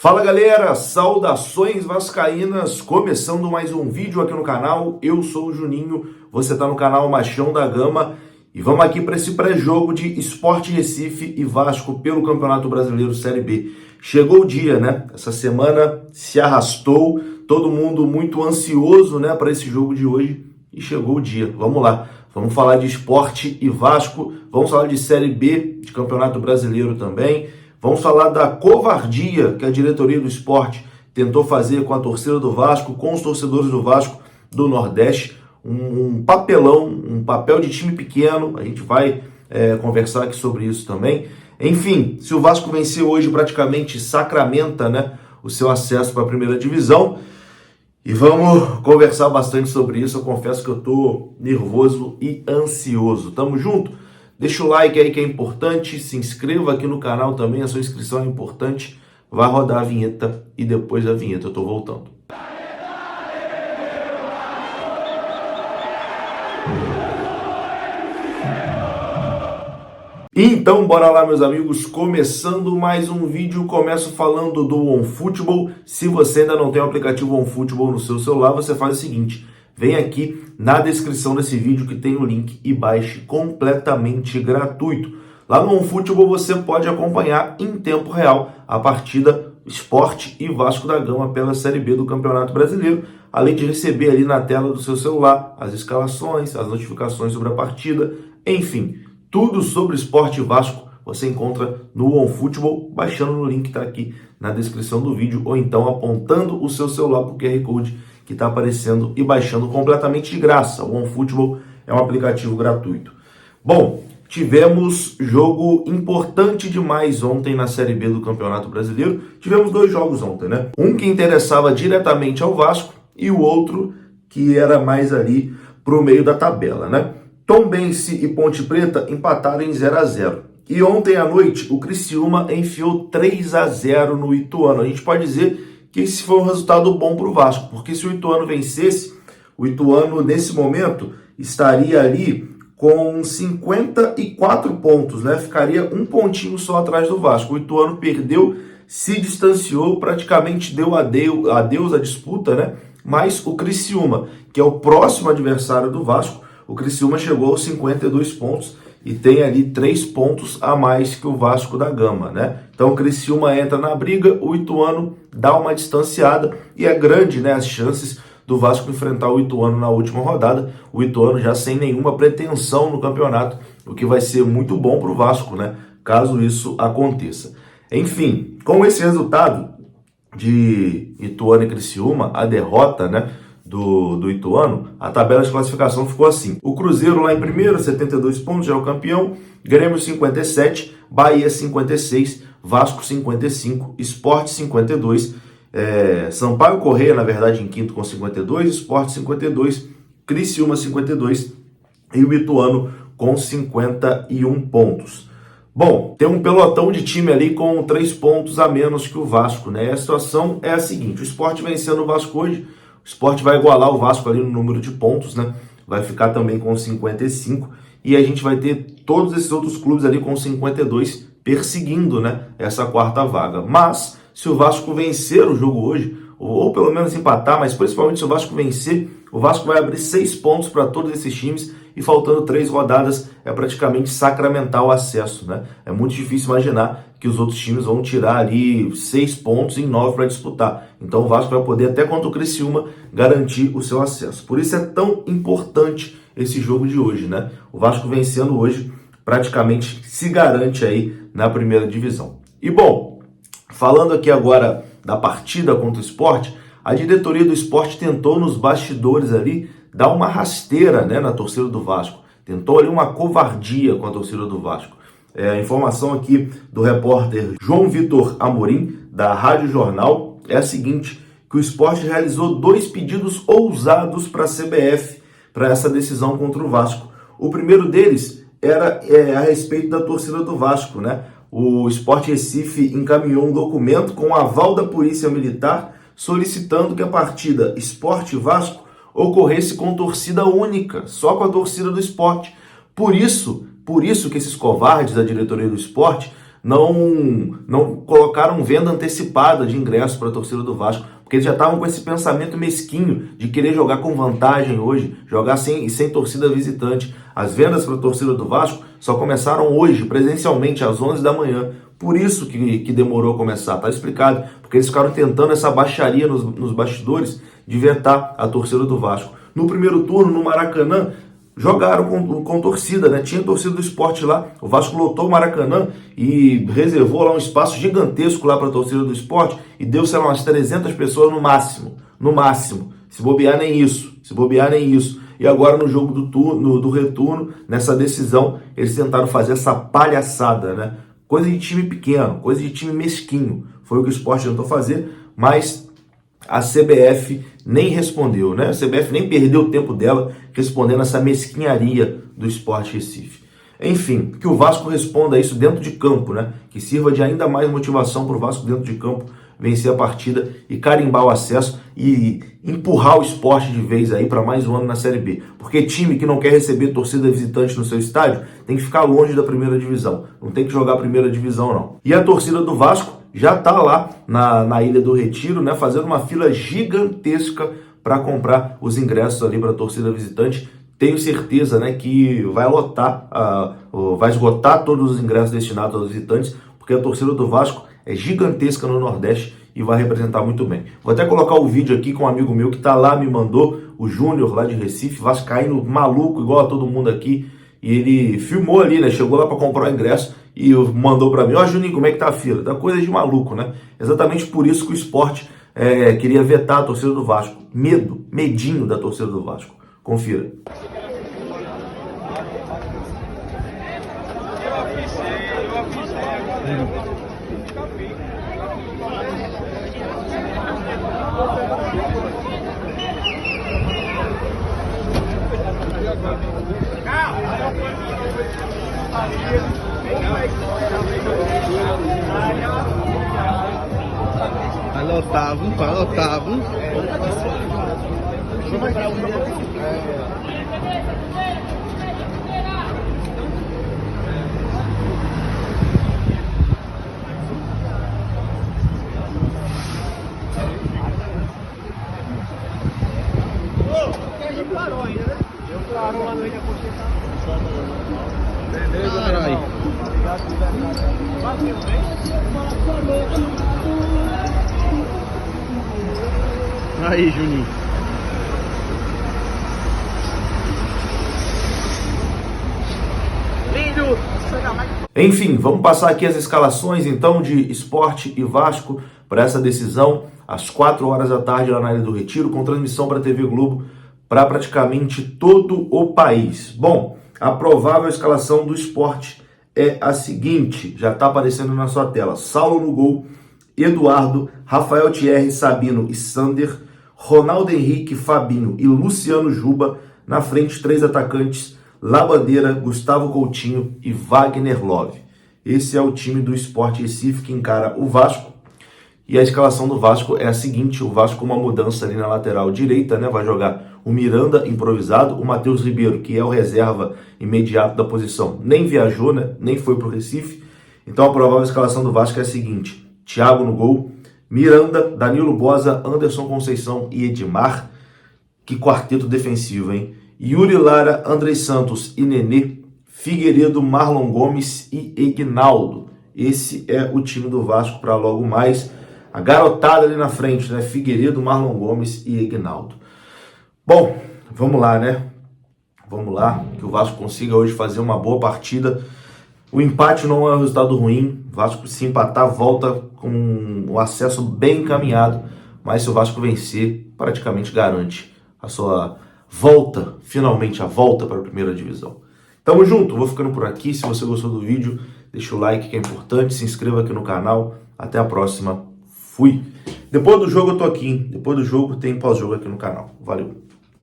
Fala galera, saudações vascaínas, começando mais um vídeo aqui no canal. Eu sou o Juninho, você está no canal Machão da Gama e vamos aqui para esse pré-jogo de Sport Recife e Vasco pelo Campeonato Brasileiro Série B. Chegou o dia, né? Essa semana se arrastou, todo mundo muito ansioso, né, para esse jogo de hoje e chegou o dia. Vamos lá, vamos falar de Sport e Vasco, vamos falar de Série B, de Campeonato Brasileiro também. Vamos falar da covardia que a diretoria do Sport tentou fazer com a torcida do Vasco, com os torcedores do Vasco do Nordeste. Um papelão, um papel de time pequeno. A gente vai conversar aqui sobre isso também. Enfim, se o Vasco vencer hoje, praticamente sacramenta, né, o seu acesso para a primeira divisão. E vamos conversar bastante sobre isso. Eu confesso que eu estou nervoso e ansioso. Tamo junto? Deixa o like aí que é importante, se inscreva aqui no canal também, a sua inscrição é importante. Vai rodar a vinheta e depois da vinheta eu tô voltando. Então bora lá, meus amigos, começando mais um vídeo. Começo falando do OneFootball. Se você ainda não tem o aplicativo OneFootball no seu celular, você faz o seguinte: vem aqui na descrição desse vídeo que tem o link e baixe completamente gratuito. Lá no OneFootball você pode acompanhar em tempo real a partida Sport e Vasco da Gama pela Série B do Campeonato Brasileiro, além de receber ali na tela do seu celular as escalações, as notificações sobre a partida, enfim, tudo sobre Sport e Vasco você encontra no OneFootball, baixando no link que está aqui na descrição do vídeo, ou então apontando o seu celular para o QR Code que está aparecendo e baixando completamente de graça. O OneFootball é um aplicativo gratuito. Bom, tivemos jogo importante demais ontem na Série B do Campeonato Brasileiro. Tivemos dois jogos ontem, né? Um que interessava diretamente ao Vasco e o outro que era mais ali para o meio da tabela, né? Tombense e Ponte Preta empataram em 0-0. E ontem à noite o Criciúma enfiou 3-0 no Ituano. A gente pode dizer que esse foi um resultado bom para o Vasco, porque se o Ituano vencesse, o Ituano nesse momento estaria ali com 54 pontos, né? Ficaria um pontinho só atrás do Vasco. O Ituano perdeu, se distanciou, praticamente deu adeus à disputa, né? Mas o Criciúma, que é o próximo adversário do Vasco, o Criciúma chegou aos 52 pontos e tem ali 3 pontos a mais que o Vasco da Gama, né? Então o Criciúma entra na briga, o Ituano dá uma distanciada e é grande, né, as chances do Vasco enfrentar o Ituano na última rodada. O Ituano já sem nenhuma pretensão no campeonato, o que vai ser muito bom para o Vasco, né, caso isso aconteça. Enfim, com esse resultado de Ituano e Criciúma, a derrota, né, do Ituano, a tabela de classificação ficou assim: o Cruzeiro lá em primeiro, 72 pontos, já é o campeão, Grêmio 57, Bahia 56, Vasco 55, Sport 52, Sampaio Corrêa, na verdade, em quinto com 52, Sport 52, Criciúma 52 e o Ituano com 51 pontos. Bom, tem um pelotão de time ali com 3 pontos a menos que o Vasco, né? A situação é a seguinte: o Sport vencendo o Vasco hoje, o Sport vai igualar o Vasco ali no número de pontos, né? Vai ficar também com 55 e a gente vai ter todos esses outros clubes ali com 52 perseguindo, né, essa quarta vaga. Mas se o Vasco vencer o jogo hoje, ou pelo menos empatar, mas principalmente se o Vasco vencer, o Vasco vai abrir 6 pontos para todos esses times e faltando 3 rodadas é praticamente sacramentar o acesso, né? É muito difícil imaginar que os outros times vão tirar ali 6 pontos em 9 para disputar. Então o Vasco vai poder, até contra o Criciúma, garantir o seu acesso. Por isso é tão importante esse jogo de hoje, né? O Vasco vencendo hoje praticamente se garante aí na primeira divisão. E bom, falando aqui agora da partida contra o Sport, a diretoria do Sport tentou nos bastidores ali dar uma rasteira, né, na torcida do Vasco. Tentou ali uma covardia com a torcida do Vasco. A informação aqui do repórter João Vitor Amorim, da Rádio Jornal, é a seguinte: que o Sport realizou 2 pedidos ousados para a CBF para essa decisão contra o Vasco. O primeiro deles era a respeito da torcida do Vasco, né? O Sport Recife encaminhou um documento com o aval da Polícia Militar solicitando que a partida Sport e Vasco ocorresse com torcida única, só com a torcida do Sport. Por isso que esses covardes da diretoria do Sport não colocaram venda antecipada de ingressos para a torcida do Vasco, porque eles já estavam com esse pensamento mesquinho de querer jogar com vantagem hoje, jogar sem torcida visitante. As vendas para a torcida do Vasco só começaram hoje, presencialmente, às 11 da manhã. Por isso que demorou a começar, tá explicado. Porque eles ficaram tentando essa baixaria nos bastidores de vetar a torcida do Vasco. No primeiro turno, no Maracanã, jogaram com torcida, né? Tinha torcida do Sport lá. O Vasco lotou o Maracanã e reservou lá um espaço gigantesco lá para a torcida do Sport e deu, sei lá, umas 300 pessoas no máximo. No máximo. Se bobear, nem isso. Se bobear, nem isso. E agora no jogo do retorno, nessa decisão, eles tentaram fazer essa palhaçada, né? Coisa de time pequeno, coisa de time mesquinho. Foi o que o Sport tentou fazer, mas a CBF nem respondeu, né? A CBF nem perdeu o tempo dela respondendo essa mesquinharia do Sport Recife. Enfim, que o Vasco responda isso dentro de campo, né? Que sirva de ainda mais motivação para o Vasco dentro de campo vencer a partida e carimbar o acesso e empurrar o Sport de vez aí para mais um ano na Série B. Porque time que não quer receber torcida visitante no seu estádio tem que ficar longe da primeira divisão. Não tem que jogar a primeira divisão, não. E a torcida do Vasco já está lá na Ilha do Retiro, né, fazendo uma fila gigantesca para comprar os ingressos ali para a torcida visitante. Tenho certeza, né, que vai lotar, vai esgotar todos os ingressos destinados aos visitantes, porque a torcida do Vasco é gigantesca no Nordeste e vai representar muito bem. Vou até colocar o vídeo aqui com um amigo meu que tá lá, me mandou, o Júnior lá de Recife, vascaíno maluco, igual a todo mundo aqui, e ele filmou ali, né, chegou lá para comprar o ingresso e mandou para mim, ó, Juninho, como é que tá a fila? Tá coisa de maluco, né? Exatamente por isso que o Sport queria vetar a torcida do Vasco. Medinho da torcida do Vasco. Confira. Alô, Otávio. Caralho. Aí, Juninho. Enfim, vamos passar aqui as escalações então de Sport e Vasco para essa decisão às 4 horas da tarde lá na Ilha do Retiro, com transmissão para a TV Globo para praticamente todo o país. Bom, a provável escalação do Sport é a seguinte, já está aparecendo na sua tela: Saulo no gol, Eduardo, Rafael Thierry, Sabino e Sander, Ronaldo Henrique, Fabinho e Luciano Juba, na frente 3 atacantes, Labandeira, Gustavo Coutinho e Wagner Love. Esse é o time do Sport Recife que encara o Vasco. E a escalação do Vasco é a seguinte: o Vasco com uma mudança ali na lateral direita, né? Vai jogar o Miranda improvisado, o Matheus Ribeiro, que é o reserva imediato da posição, nem viajou, né? Nem foi para o Recife. Então a provável escalação do Vasco é a seguinte: Thiago no gol, Miranda, Danilo Boza, Anderson Conceição e Edmar. Que quarteto defensivo, hein? Yuri Lara, Andrei Santos e Nenê, Figueiredo, Marlon Gomes e Ignaldo. Esse é o time do Vasco para logo mais. A garotada ali na frente, né? Figueiredo, Marlon Gomes e Ignaldo. Bom, vamos lá, né? Vamos lá, que o Vasco consiga hoje fazer uma boa partida. O empate não é um resultado ruim. O Vasco, se empatar, volta com o acesso bem encaminhado. Mas se o Vasco vencer, praticamente garante a sua volta, finalmente a volta para a primeira divisão. Tamo junto, vou ficando por aqui. Se você gostou do vídeo, deixa o like que é importante, se inscreva aqui no canal. Até a próxima. Fui. Depois do jogo eu tô aqui, hein? Depois do jogo tem pós-jogo aqui no canal. Valeu.